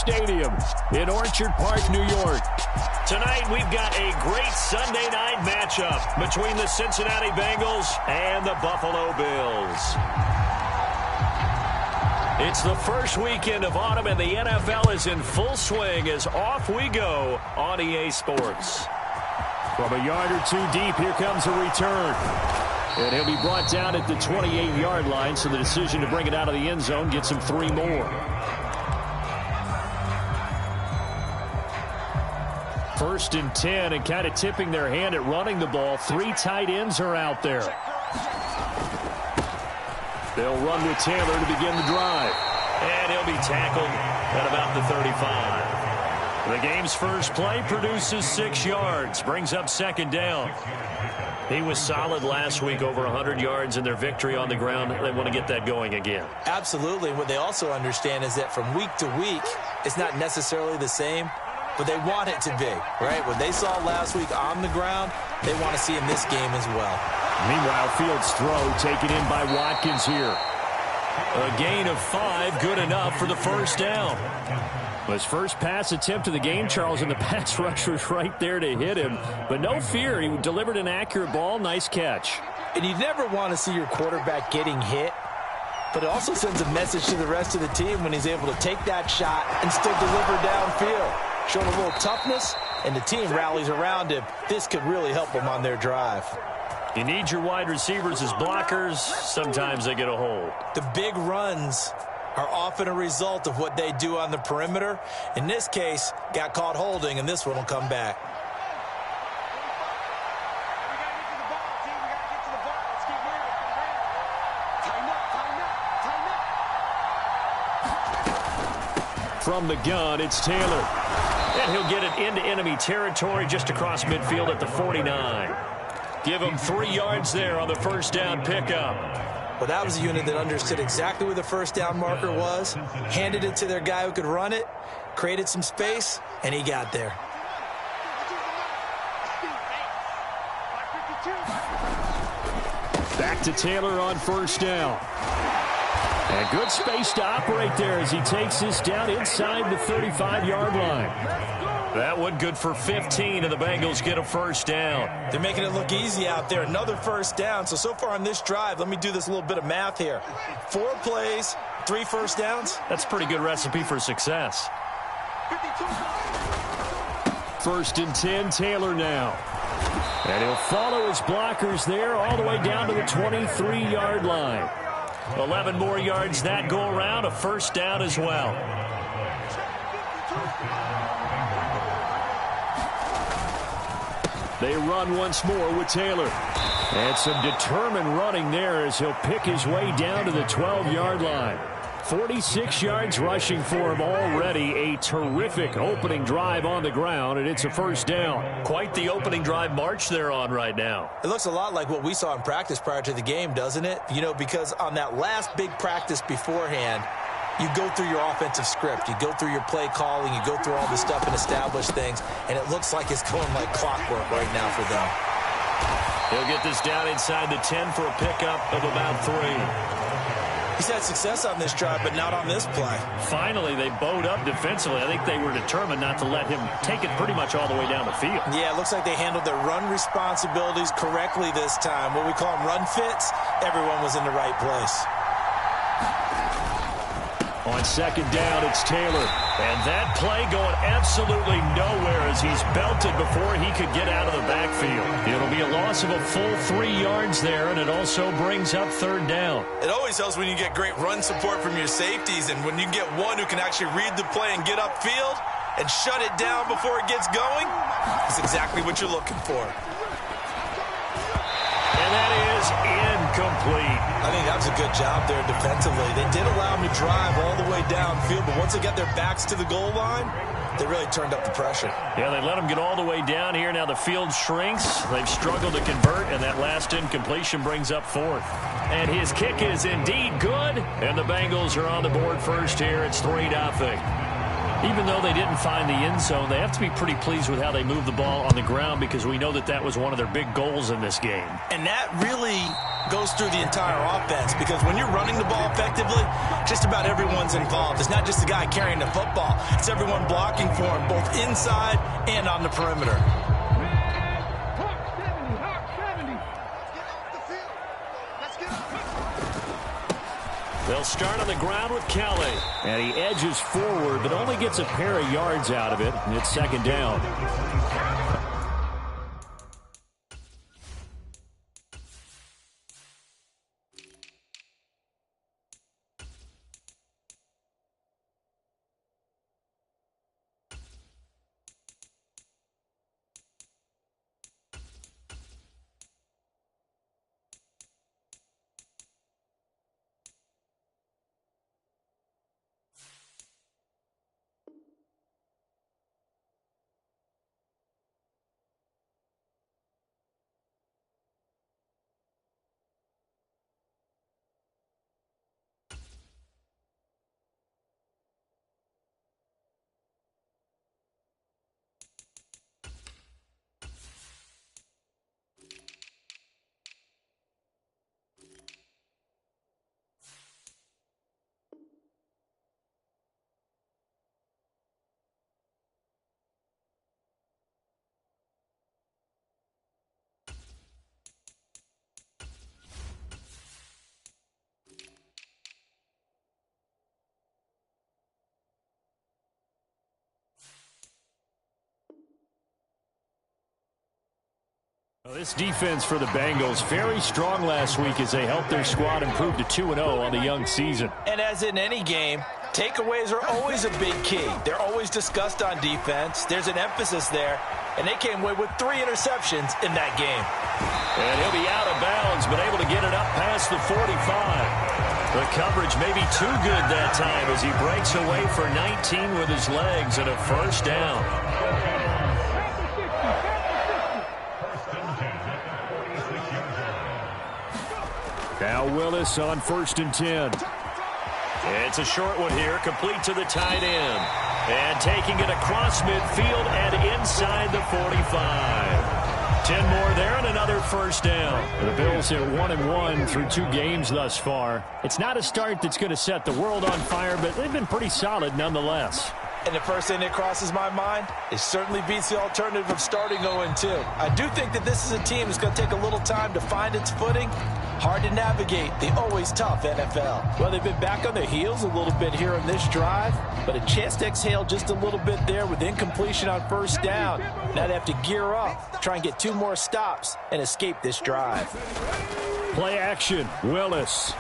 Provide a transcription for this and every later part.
Stadium in Orchard Park, New York. Tonight, we've got a great Sunday night matchup between the Cincinnati Bengals and the Buffalo Bills. It's the first weekend of autumn, and the NFL is in full swing as off we go on EA Sports. From a yard or two deep, here comes a return. And he'll be brought down at the 28-yard line, so the decision to bring it out of the end zone gets him 3 more. First and 10, and kind of tipping their hand at running the ball. 3 tight ends are out there. They'll run with Taylor to begin the drive. And he'll be tackled at about the 35. The game's first play produces 6 yards, brings up second down. He was solid last week, over 100 yards in their victory on the ground. They want to get that going again. Absolutely. What they also understand is that from week to week, it's not necessarily the same, but they want it to be, right? What they saw last week on the ground, they want to see in this game as well. Meanwhile, Fields' throw taken in by Watkins here. A gain of 5, good enough for the first down. His first pass attempt of the game, Charles, and the pass rush was right there to hit him. But no fear, he delivered an accurate ball. Nice catch. And you never want to see your quarterback getting hit, but it also sends a message to the rest of the team when he's able to take that shot and still deliver downfield. Showing a little toughness, and the team rallies around him. This could really help them on their drive. You need your wide receivers as blockers. Sometimes they get a hold. The big runs are often a result of what they do on the perimeter. In this case, got caught holding, and this one will come back. From the gun, it's Taylor. And he'll get it into enemy territory just across midfield at the 49. Give him 3 yards there on the first down pickup. Well, that was a unit that understood exactly where the first down marker was, handed it to their guy who could run it, created some space, and he got there. Back to Taylor on first down. And good space to operate there as he takes this down inside the 35-yard line. That one good for 15, and the Bengals get a first down. They're making it look easy out there. Another first down. So far on this drive, let me do this little bit of math here. 4 plays, 3 first downs. That's a pretty good recipe for success. First and 10, Taylor now. And he'll follow his blockers there all the way down to the 23-yard line. 11 more yards that go around, a first down as well. They run once more with Taylor. And some determined running there as he'll pick his way down to the 12-yard line. 46 yards rushing for him already. A terrific opening drive on the ground, and it's a first down. Quite the opening drive march they're on right now. It looks a lot like what we saw in practice prior to the game, doesn't it? You know, because on that last big practice beforehand, you go through your offensive script. You go through your play calling. You go through all the stuff and establish things. And it looks like it's going like clockwork right now for them. He'll get this down inside the 10 for a pickup of about 3. He's had success on this drive, but not on this play. Finally, they bowed up defensively. I think they were determined not to let him take it pretty much all the way down the field. Yeah, it looks like they handled their run responsibilities correctly this time. What we call them run fits, everyone was in the right place. On second down, it's Taylor. And that play going absolutely nowhere as he's belted before he could get out of the backfield. It'll be a loss of a full 3 yards there, and it also brings up third down. It always helps when you get great run support from your safeties, and when you get one who can actually read the play and get upfield and shut it down before it gets going, it's exactly what you're looking for. And that is incomplete. I think that was a good job there defensively. They did allow him to drive all the way downfield, but once they got their backs to the goal line, they really turned up the pressure. Yeah, they let him get all the way down here. Now the field shrinks. They've struggled to convert, and that last incompletion brings up fourth. And his kick is indeed good, and the Bengals are on the board first here. It's 3-0. Even though they didn't find the end zone, they have to be pretty pleased with how they moved the ball on the ground because we know that that was one of their big goals in this game. And that really goes through the entire offense because when you're running the ball effectively, just about everyone's involved. It's not just the guy carrying the football. It's everyone blocking for him, both inside and on the perimeter. They'll start on the ground with Kelly. And he edges forward, but only gets a pair of yards out of it, and it's second down. Well, this defense for the Bengals, very strong last week as they helped their squad improve to 2-0 on the young season. And as in any game, takeaways are always a big key. They're always discussed on defense. There's an emphasis there, and they came away with 3 interceptions in that game. And he'll be out of bounds, but able to get it up past the 45. The coverage may be too good that time as he breaks away for 19 with his legs and a first down. Now Willis on 1st and 10. It's a short one here, complete to the tight end. And taking it across midfield and inside the 45. 10 more there and another first down. The Bills at 1-1 through 2 games thus far. It's not a start that's going to set the world on fire, but they've been pretty solid nonetheless. And the first thing that crosses my mind, it certainly beats the alternative of starting 0-2. I do think that this is a team that's going to take a little time to find its footing. Hard to navigate the always tough NFL. Well, they've been back on their heels a little bit here on this drive, but a chance to exhale just a little bit there with incompletion on first down. Now they have to gear up, try and get 2 more stops, and escape this drive. Play action, Willis.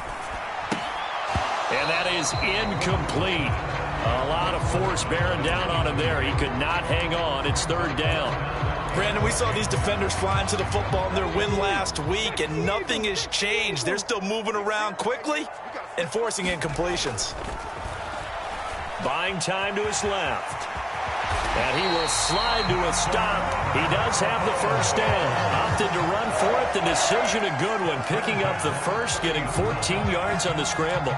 And that is incomplete. A lot of force bearing down on him there. He could not hang on. It's 3rd down. Brandon, we saw these defenders flying to the football in their win last week, and nothing has changed. They're still moving around quickly and forcing incompletions. Buying time to his left. And he will slide to a stop. He does have the first down. Opted to run for it. The decision a good one. Picking up the first, getting 14 yards on the scramble.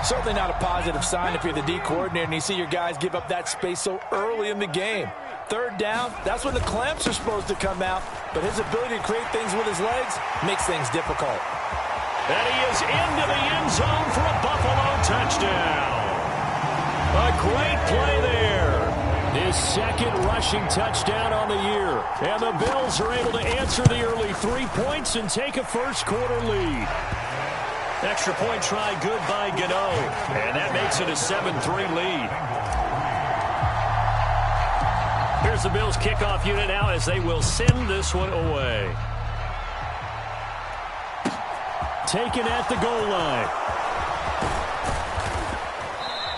Certainly not a positive sign if you're the D coordinator and you see your guys give up that space so early in the game. 3rd down, that's when the clamps are supposed to come out, but his ability to create things with his legs makes things difficult. And he is into the end zone for a Buffalo touchdown. A great play there. His 2nd rushing touchdown on the year. And the Bills are able to answer the early 3 points and take a first-quarter lead. Extra point try good by Gano. And that makes it a 7-3 lead. Here's the Bills kickoff unit now as they will send this one away. Taken at the goal line.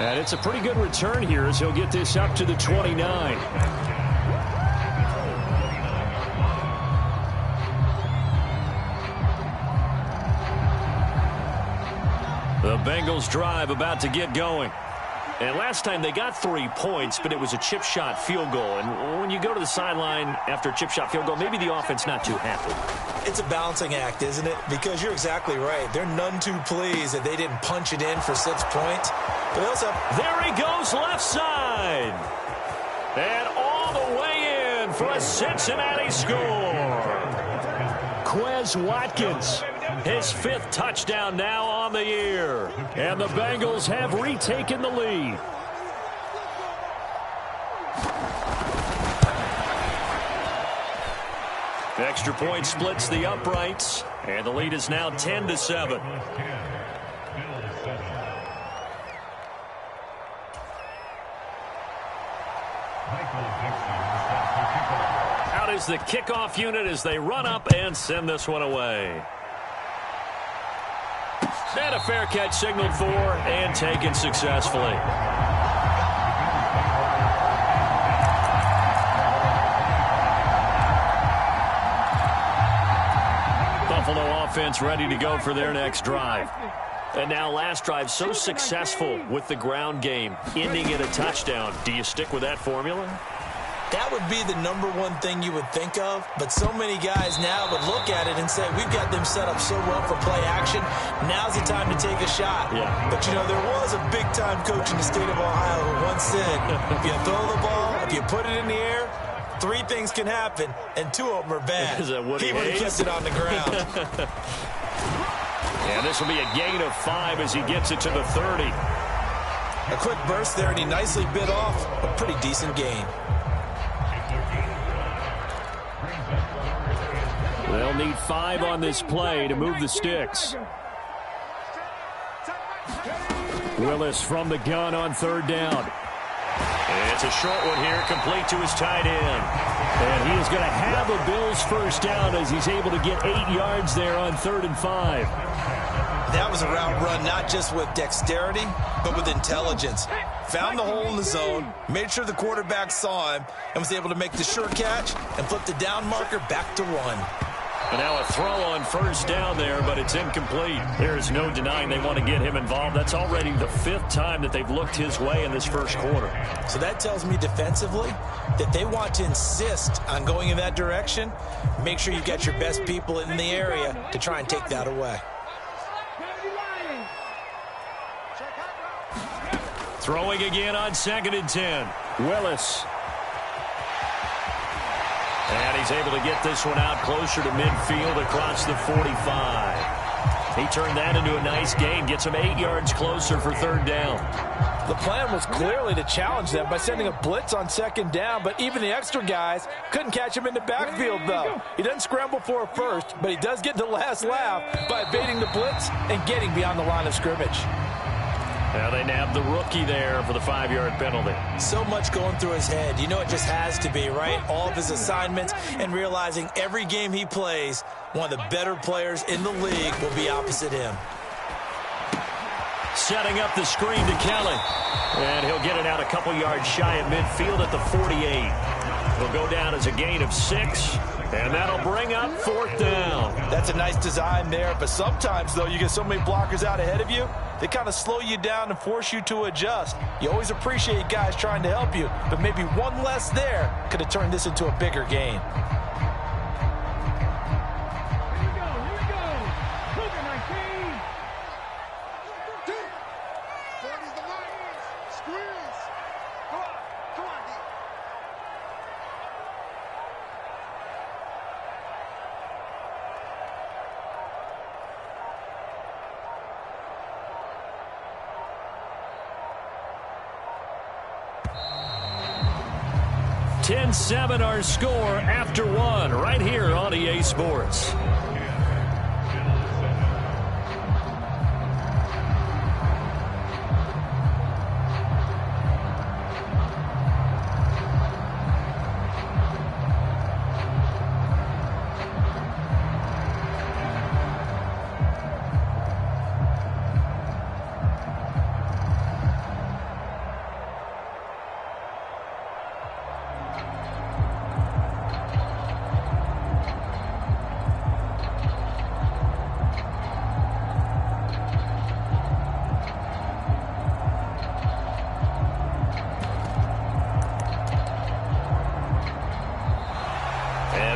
And it's a pretty good return here as he'll get this up to the 29. The Bengals drive about to get going. And last time they got 3 points, but it was a chip shot field goal. And when you go to the sideline after a chip shot field goal, maybe the offense not too happy. It's a balancing act, isn't it? Because you're exactly right. They're none too pleased that they didn't punch it in for 6 points. But they also have... There he goes left side. And all the way in for a Cincinnati score. Quez Watkins, his 5th touchdown now on the year. And the Bengals have retaken the lead. The extra point splits the uprights, and the lead is now 10-7. Out is the kickoff unit as they run up and send this one away. And a fair catch signaled for and taken successfully. Buffalo offense ready to go for their next drive. And now last drive so successful with the ground game, ending in a touchdown. Do you stick with that formula? That would be the #1 thing you would think of, but so many guys now would look at it and say, we've got them set up so well for play action. Now's the time to take a shot. Yeah. But, you know, there was a big-time coach in the state of Ohio who once said, if you throw the ball, if you put it in the air, 3 things can happen, and 2 of them are bad. Is that Woody he would have Hayes? kept it on the ground. And this will be a gain of 5 as he gets it to the 30. A quick burst there, and he nicely bit off a pretty decent gain. They'll need 5 on this play to move the sticks. Willis from the gun on 3rd down. It's a short one here, complete to his tight end. And he is going to have a Bills first down as he's able to get 8 yards there on 3rd and 5. That was a route run not just with dexterity, but with intelligence. Found the hole in the zone, made sure the quarterback saw him, and was able to make the sure catch and flip the down marker back to 1. And now a throw on 1st down there, but it's incomplete. There is no denying they want to get him involved. That's already the 5th time that they've looked his way in this first quarter. So that tells me defensively that they want to insist on going in that direction. Make sure you've got your best people in the area to try and take that away. Throwing again on 2nd and 10. Willis. And he's able to get this one out closer to midfield across the 45. He turned that into a nice gain, gets him 8 yards closer for 3rd down. The plan was clearly to challenge them by sending a blitz on 2nd down, but even the extra guys couldn't catch him in the backfield, though. He doesn't scramble for a first, but he does get the last laugh by evading the blitz and getting beyond the line of scrimmage. Now they nabbed the rookie there for the 5-yard penalty. So much going through his head. You know it just has to be, right? All of his assignments and realizing every game he plays, one of the better players in the league will be opposite him. Setting up the screen to Kelly. And he'll get it out a couple yards shy of midfield at the 48. He'll go down as a gain of 6. And that'll bring up 4th down. That's a nice design there, but sometimes, though, you get so many blockers out ahead of you, they kind of slow you down and force you to adjust. You always appreciate guys trying to help you, but maybe one less there could have turned this into a bigger gain. .7 our score after 1 right here on EA Sports.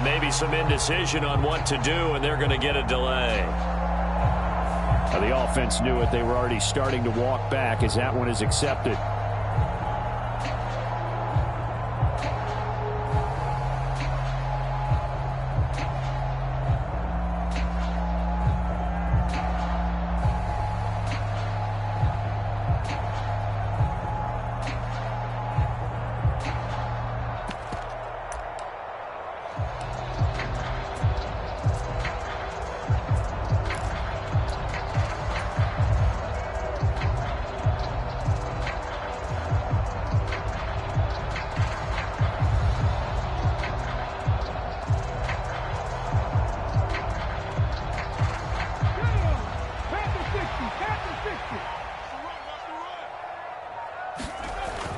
Maybe some indecision on what to do, and they're going to get a delay. The offense knew it. They were already starting to walk back as that one is accepted.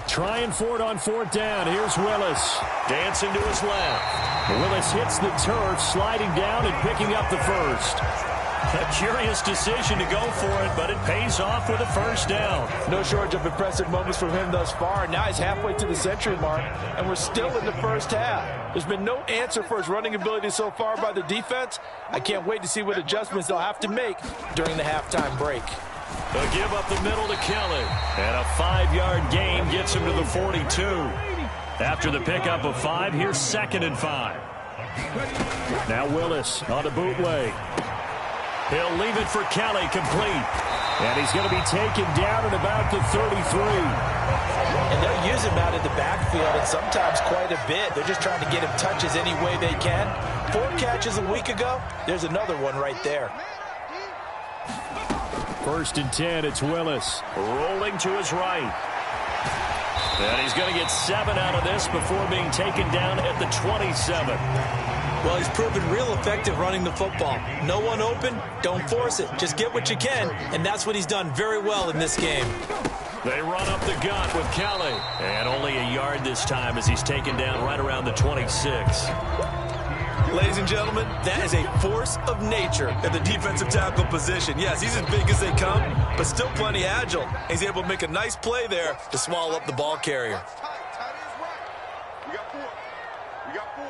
Trying for it on fourth down. Here's Willis. Dancing to his left. Willis hits the turf, sliding down and picking up the first. A curious decision to go for it, but it pays off with a first down. No shortage of impressive moments from him thus far. Now he's halfway to the century mark, and we're still in the first half. There's been no answer for his running ability so far by the defense. I can't wait to see what adjustments they'll have to make during the halftime break. They'll give up the middle to Kelly. And a 5-yard gain gets him to the 42. After the pickup of 5, here's 2nd and 5. Now Willis on a bootleg. He'll leave it for Kelly, complete. And he's going to be taken down at about the 33. And they'll use him out in the backfield, and sometimes quite a bit. They're just trying to get him touches any way they can. 4 catches a week ago. There's another one right there. 1st and 10, it's Willis. Rolling to his right. And he's going to get 7 out of this before being taken down at the 27. Well, he's proven real effective running the football. No one open, don't force it. Just get what you can, and that's what he's done very well in this game. They run up the gut with Kelly. And only a yard this time as he's taken down right around the 26. Ladies and gentlemen, that is a force of nature at the defensive tackle position. Yes, he's as big as they come, but still plenty agile. He's able to make a nice play there to swallow up the ball carrier. We got 4. We got 4.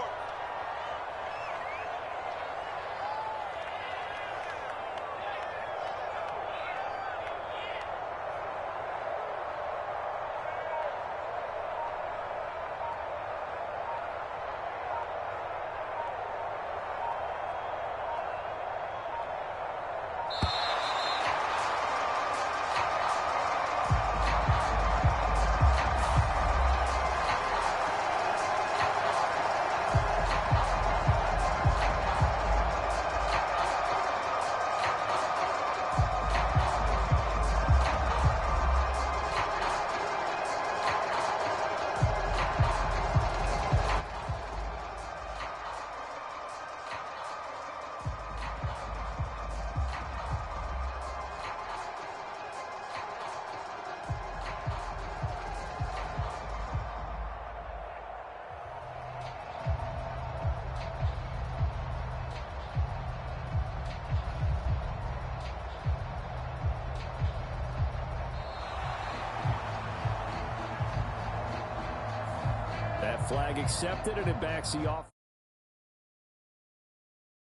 That flag accepted, and it backs the off.